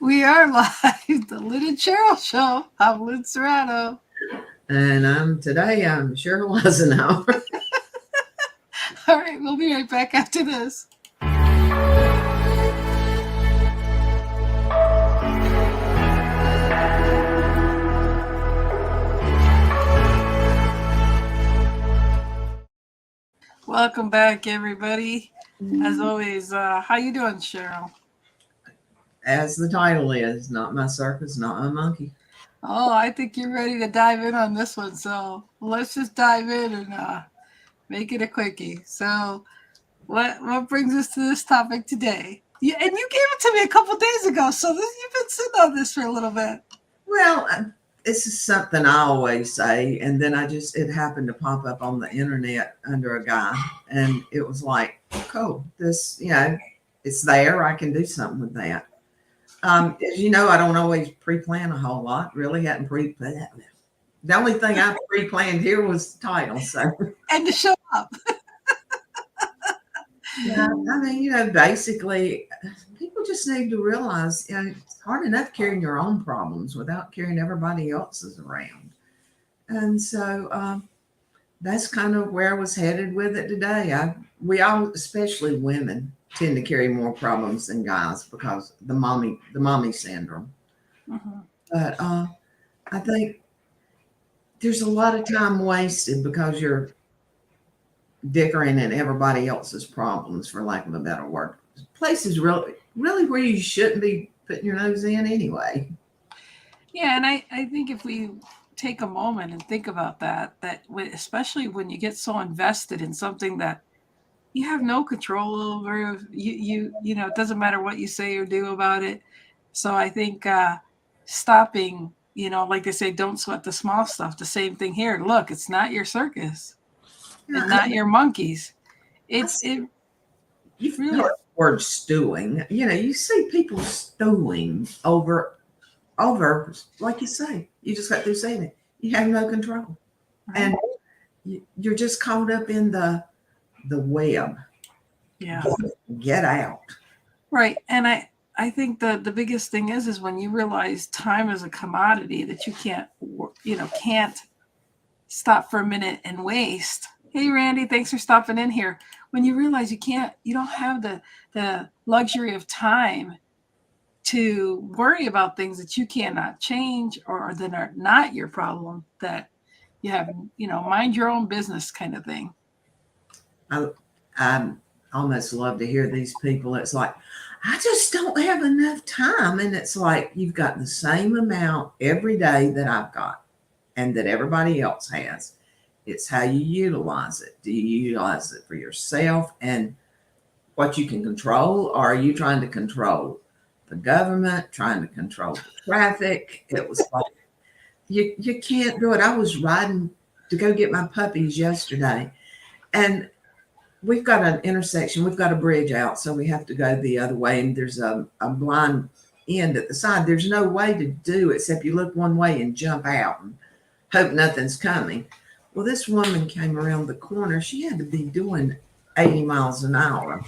We are live, the Lynn Cheryl Show. I'm Lynn Serrano. And I'm Sheryl Isenhour. All right, we'll be right back after this. Welcome back, everybody. As always, how you doing, Cheryl? As the title is, not my circus, not my monkey. Oh, I think you're ready to dive in on this one. So let's just dive in and make it a quickie. So, what brings us to this topic today? And you gave it to me a couple days ago, so you've been sitting on this for a little bit. Well, this is something I always say, and then it happened to pop up on the internet under a guy, and it was like, cool, it's there. I can do something with that. As you know, I don't always pre-plan a whole lot. Really hadn't pre-planned. The only thing I pre-planned here was the title. So and to show up. Yeah, I mean, basically, people just need to realize, it's hard enough carrying your own problems without carrying everybody else's around. And so that's kind of where I was headed with it today. We all, especially women, tend to carry more problems than guys because the mommy syndrome. Mhm. But I think there's a lot of time wasted because you're dickering at everybody else's problems, for lack of a better word. Places really where you shouldn't be putting your nose in anyway. Yeah, and I think if we take a moment and think about especially when you get so invested in something that you have no control over, you know, it doesn't matter what you say or do about it. So I think stopping, like they say, don't sweat the small stuff. The same thing here. Look, it's not your circus Yeah, and not your monkeys. It you've really. heard the word stewing. You see people stewing over, like you say. You just got through saying it. You have no control, and you're just caught up in the web. Yeah. Get out. Right. And I think the biggest thing is when you realize time is a commodity that you can't stop for a minute and waste. Hey Randy, thanks for stopping in here. When you realize you don't have the luxury of time to worry about things that you cannot change or that are not your problem, that you have, mind your own business kind of thing. I almost love to hear these people. It's like, I just don't have enough time. And it's like, you've got the same amount every day that I've got and that everybody else has. It's how you utilize it. Do you utilize it for yourself and what you can control? Or are you trying to control the government, trying to control the traffic? It was like, you can't do it. I was riding to go get my puppies yesterday, and we've got an intersection. We've got a bridge out, so we have to go the other way, and there's a blind end at the side. There's no way to do except you look one way and jump out and hope nothing's coming. Well, this woman came around the corner. She had to be doing 80 miles an hour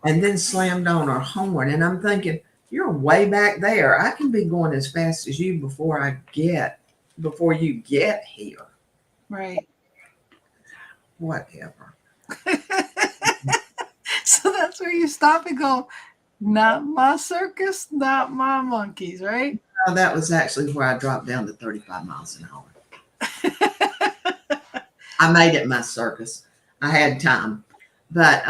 and then slammed on her horn. And I'm thinking, you're way back there. I can be going as fast as you before you get here. Right. Whatever. So that's where you stop and go, not my circus, not my monkeys, right? No, that was actually where I dropped down to 35 miles an hour. I made it my circus. I had time, but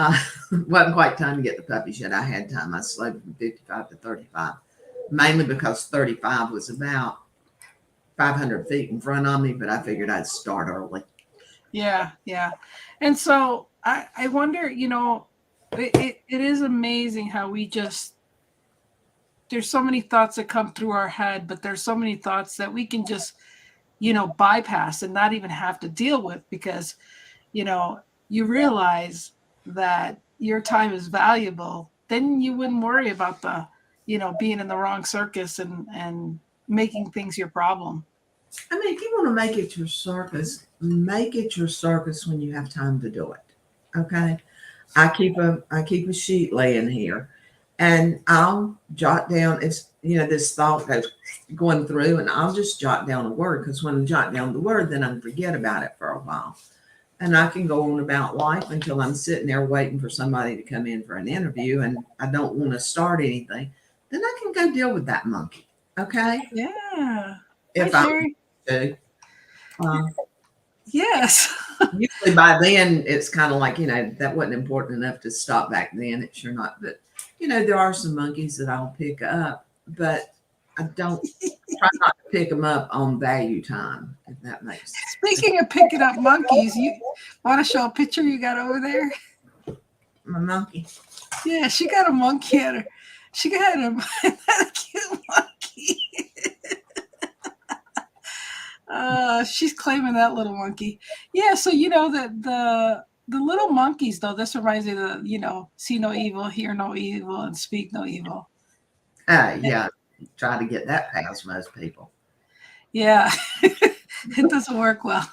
wasn't quite time to get the puppies yet. I had time. I slowed from 55 to 35, mainly because 35 was about 500 feet in front of me, but I figured I'd start early. Yeah, yeah. And so I wonder, it is amazing how there's so many thoughts that come through our head, but there's so many thoughts that we can just, bypass and not even have to deal with because, you realize that your time is valuable. Then you wouldn't worry about being in the wrong circus and making things your problem. I mean, if you want to make it make it your circus when you have time to do it. Okay. I keep a sheet laying here and I'll jot down. this thought goes going through, and I'll just jot down a word, because when I jot down the word, then I forget about it for a while. And I can go on about life until I'm sitting there waiting for somebody to come in for an interview, and I don't want to start anything. Then I can go deal with that monkey. Okay. Yeah. Hi, If I Sherry. want to. Um, Yes. Usually by then it's kind of like, that wasn't important enough to stop back then. It's sure not. But, there are some monkeys that I'll pick up, but I don't try not to pick them up on value time, if that makes sense. Speaking of picking up monkeys, you want to show a picture you got over there? My monkey. Yeah, she got a monkey at her. She got a cute monkey. She's claiming that little monkey. Yeah, so the little monkeys though. This reminds me of see no evil, hear no evil, and speak no evil. Yeah, try to get that past most people. Yeah, it doesn't work well.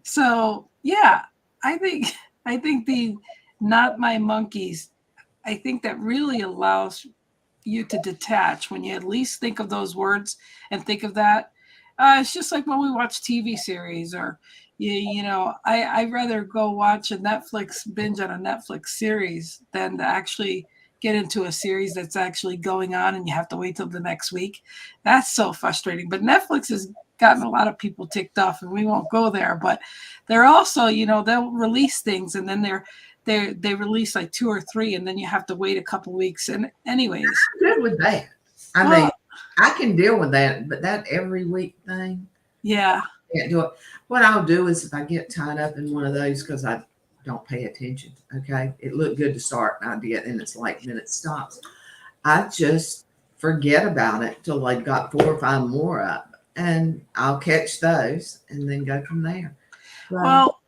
So yeah, I think the not my monkeys. I think that really allows you to detach when you at least think of those words and think of that. It's just like when we watch TV series, or I'd rather go watch a Netflix binge on a Netflix series than to actually get into a series that's actually going on and you have to wait till the next week. That's so frustrating. But Netflix has gotten a lot of people ticked off, and we won't go there. But they're also, they'll release things, and then they release like 2 or 3, and then you have to wait a couple weeks. And anyways, I'm good with that. I mean, I can deal with that, but that every week thing, yeah, I can't do it. What I'll do is, if I get tied up in one of those because I don't pay attention, okay, it looked good to start, and I did, and it's like, then it stops. I just forget about it till they've got 4 or 5 more up, and I'll catch those and then go from there. Well,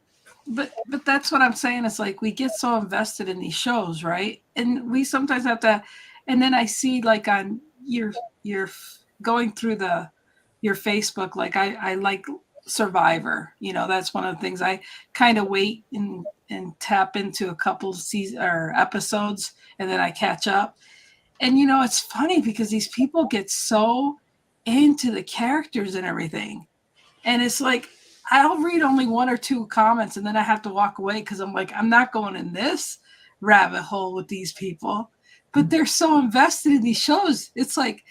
but that's what I'm saying. It's like we get so invested in these shows, right? And we sometimes have to. And then I see, like, on your going through your Facebook, like I like Survivor. That's one of the things I kind of wait and tap into a couple seasons or episodes, and then I catch up. And it's funny because these people get so into the characters and everything, and it's like, I'll read only 1 or 2 comments, and then I have to walk away because I'm like, I'm not going in this rabbit hole with these people. But they're so invested in these shows. It's like,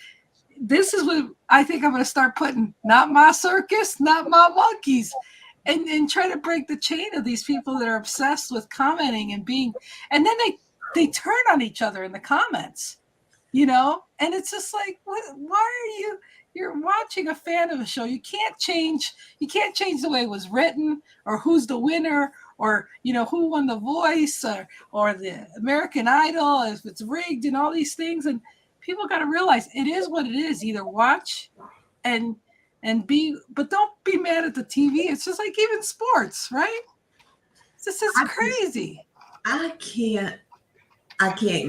this is what I think I'm going to start putting, not my circus, not my monkeys, and try to break the chain of these people that are obsessed with commenting and being, and then they turn on each other in the comments, and it's just like, why are you're watching a fan of a show. You can't change the way it was written, or who's the winner, or who won the voice, or the American Idol, if it's rigged, and all these things. And people got to realize it is what it is. Either watch and be, but don't be mad at the TV. It's just like even sports, right? It's crazy. I can't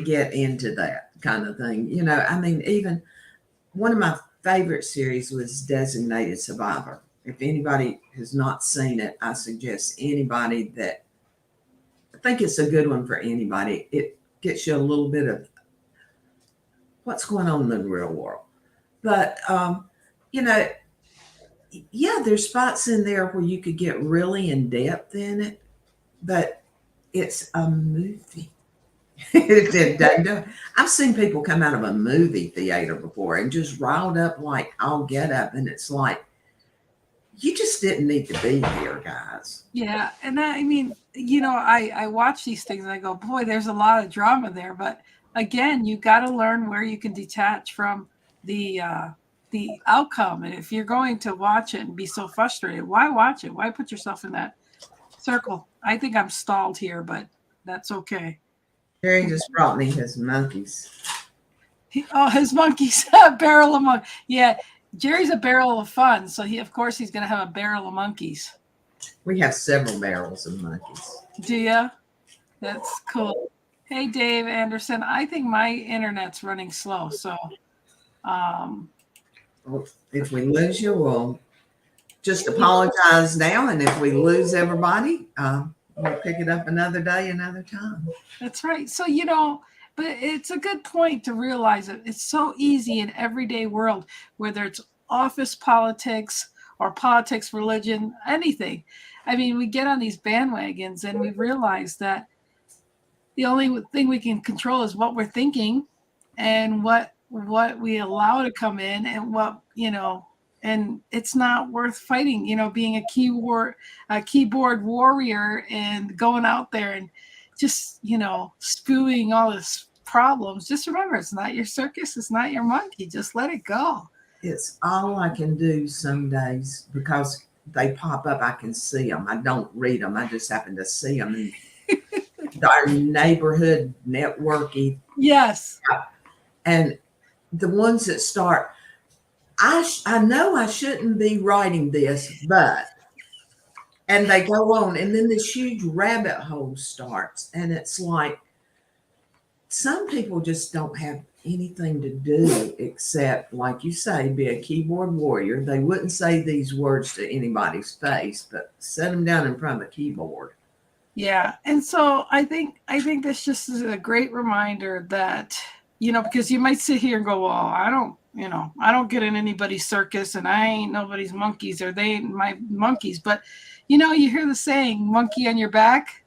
get into that kind of thing. I mean, even one of my favorite series was Designated Survivor. If anybody has not seen it, I suggest anybody that, I think it's a good one for anybody. It gets you a little bit of what's going on in the real world. But, yeah, there's spots in there where you could get really in depth in it, but it's a movie. I've seen people come out of a movie theater before and just riled up like all get up, and it's like, you just didn't need to be here, guys. Yeah, and I mean, I watch these things and I go, boy, there's a lot of drama there. But again, you got to learn where you can detach from the outcome. And if you're going to watch it and be so frustrated, why watch it? Why put yourself in that circle? I think I'm stalled here, but that's okay. Jerry just brought me his monkeys. His monkeys, a barrel of monkeys. Yeah, Jerry's a barrel of fun, so he's going to have a barrel of monkeys. We have several barrels of monkeys. Do you? That's cool. Hey, Dave Anderson. I think my internet's running slow, so. Well, if we lose you, we'll just apologize now, and if we lose everybody, we'll pick it up another day, another time. That's right. So, But it's a good point to realize that it's so easy in everyday world, whether it's office politics or politics, religion, anything. I mean, we get on these bandwagons and we realize that the only thing we can control is what we're thinking and what we allow to come in and what, and it's not worth fighting, being a keyboard warrior and going out there and just, spewing all this problems. Just remember, it's not your circus, it's not your monkey. Just let it go. It's all I can do some days because they pop up. I can see them. I don't read them. I just happen to see them in our neighborhood networking. Yes. And the ones that start, I know I shouldn't be writing this, but, and they go on, and then this huge rabbit hole starts, and it's like some people just don't have anything to do except, like you say, be a keyboard warrior. They wouldn't say these words to anybody's face, but set them down in front of a keyboard. Yeah. And so I think this just is a great reminder that, because you might sit here and go, well, I don't get in anybody's circus and I ain't nobody's monkeys or they ain't my monkeys. But, you hear the saying, monkey on your back.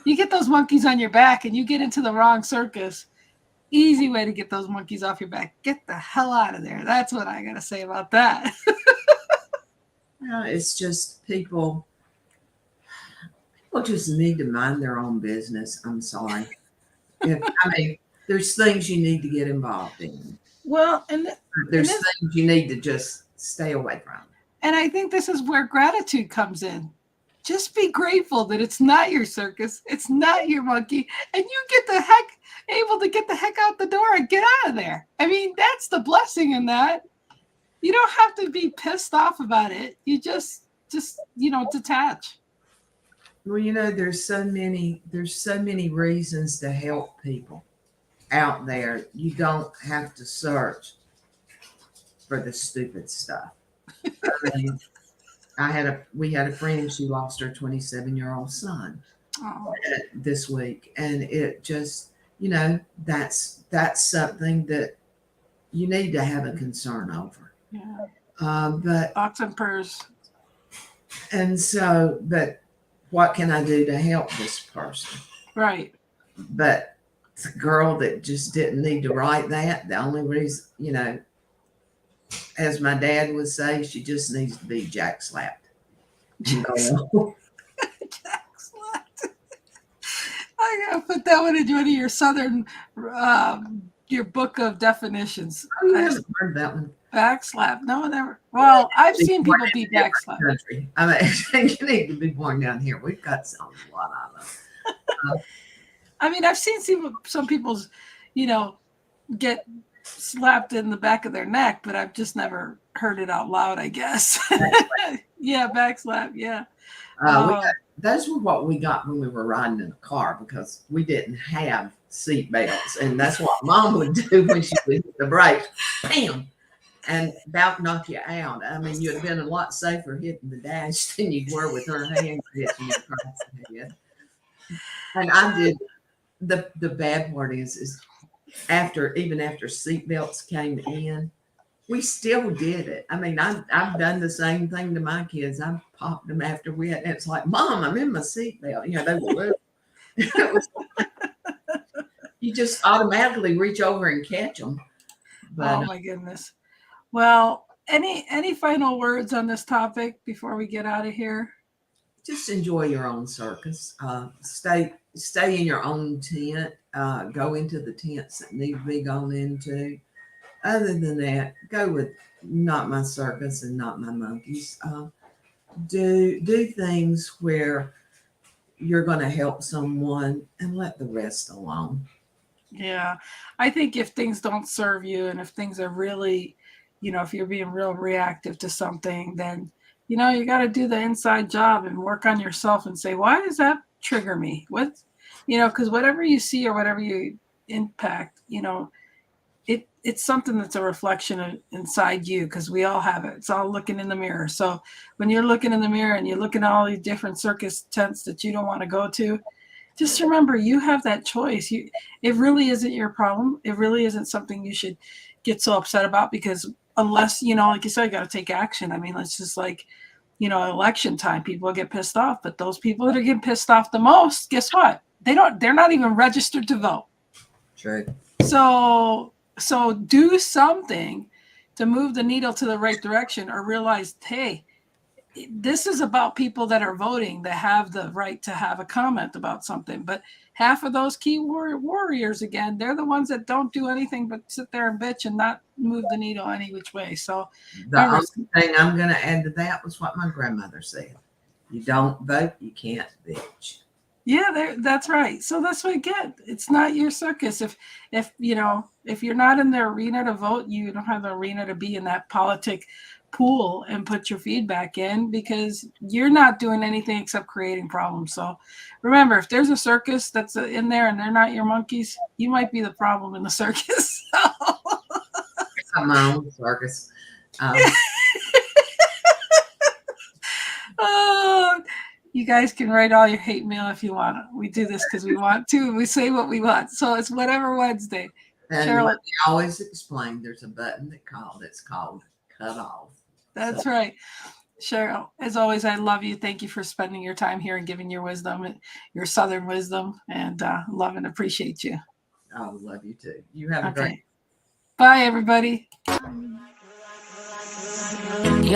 You get those monkeys on your back and you get into the wrong circus. Easy way to get those monkeys off your back. Get the hell out of there. That's what I got to say about that. It's just people just need to mind their own business. I'm sorry. There's things you need to get involved in. Well, there's things you need to just stay away from. And I think this is where gratitude comes in. Just be grateful that it's not your circus, it's not your monkey, and you able to get the heck out the door and get out of there. I mean, that's the blessing in that. You don't have to be pissed off about it. You just detach. Well, there's so many reasons to help people out there. You don't have to search for the stupid stuff. I mean, we had a friend, she lost her 27-year-old son this week. And it just, that's something that you need to have a concern over. Yeah. But thoughts and prayers. And so, but what can I do to help this person? Right. But the girl that just didn't need to write that, the only reason, as my dad would say, she just needs to be jack slapped. Jack slapped. I gotta put that one in one of your southern, your book of definitions. I haven't heard that one. Backslap. No, never. Well, I've seen people be backslapped. Country. I mean, you need to be born down here. We've got a lot of them. I mean, I've seen some people's, get slapped in the back of their neck, but I've just never heard it out loud, I guess. Yeah, backslap. Yeah. Those were what we got when we were riding in the car because we didn't have seat belts. And that's what Mom would do when she would hit the brakes. Bam! And about knock you out. I mean, you'd have been a lot safer hitting the dash than you were with her hand hitting you across the head. And I did. The bad part is even after seatbelts came in, we still did it. I mean, I've done the same thing to my kids. I've popped them after we had. It's like, Mom, I'm in my seatbelt. They were little. You just automatically reach over and catch them. But, oh my goodness. Well, any final words on this topic before we get out of here? Just enjoy your own circus. Stay in your own tent. Go into the tents that need to be gone into. Other than that, go with not my circus and not my monkeys. Do things where you're going to help someone and let the rest alone. Yeah, I think if things don't serve you and if things are really, if you're being real reactive to something, then, you got to do the inside job and work on yourself and say, why does that trigger me? Because whatever you see or whatever you impact, it's something that's a reflection of inside you because we all have it. It's all looking in the mirror. So when you're looking in the mirror and you're looking at all these different circus tents that you don't want to go to, just remember, you have that choice. It really isn't your problem. It really isn't something you should get so upset about, because unless, like you said, you got to take action. I mean, it's just like, election time, people get pissed off, but those people that are getting pissed off the most, guess what? They're not even registered to vote. True. So do something to move the needle to the right direction, or realize, hey, this is about people that are voting, that have the right to have a comment about something. But half of those key warriors, again, they're the ones that don't do anything but sit there and bitch and not move the needle any which way. So The remember, only thing I'm going to add to that was what my grandmother said. You don't vote, you can't bitch. yeah, that's right. So that's what I get. It's not your circus. If you're not in the arena to vote, you don't have the arena to be in that politic pool and put your feedback in, because you're not doing anything except creating problems. So remember, if there's a circus that's in there and they're not your monkeys, you might be the problem in the circus. I'm my own circus. Oh, you guys can write all your hate mail if you want. We do this because we want to. We say what we want. So it's whatever Wednesday. And Sheryl, let me always explain, there's a button that's called cut off. that's right. Sheryl, as always, I love you. Thank you for spending your time here and giving your wisdom, your Southern wisdom, and love and appreciate you. I love you too. You have a great Okay. Bye, everybody.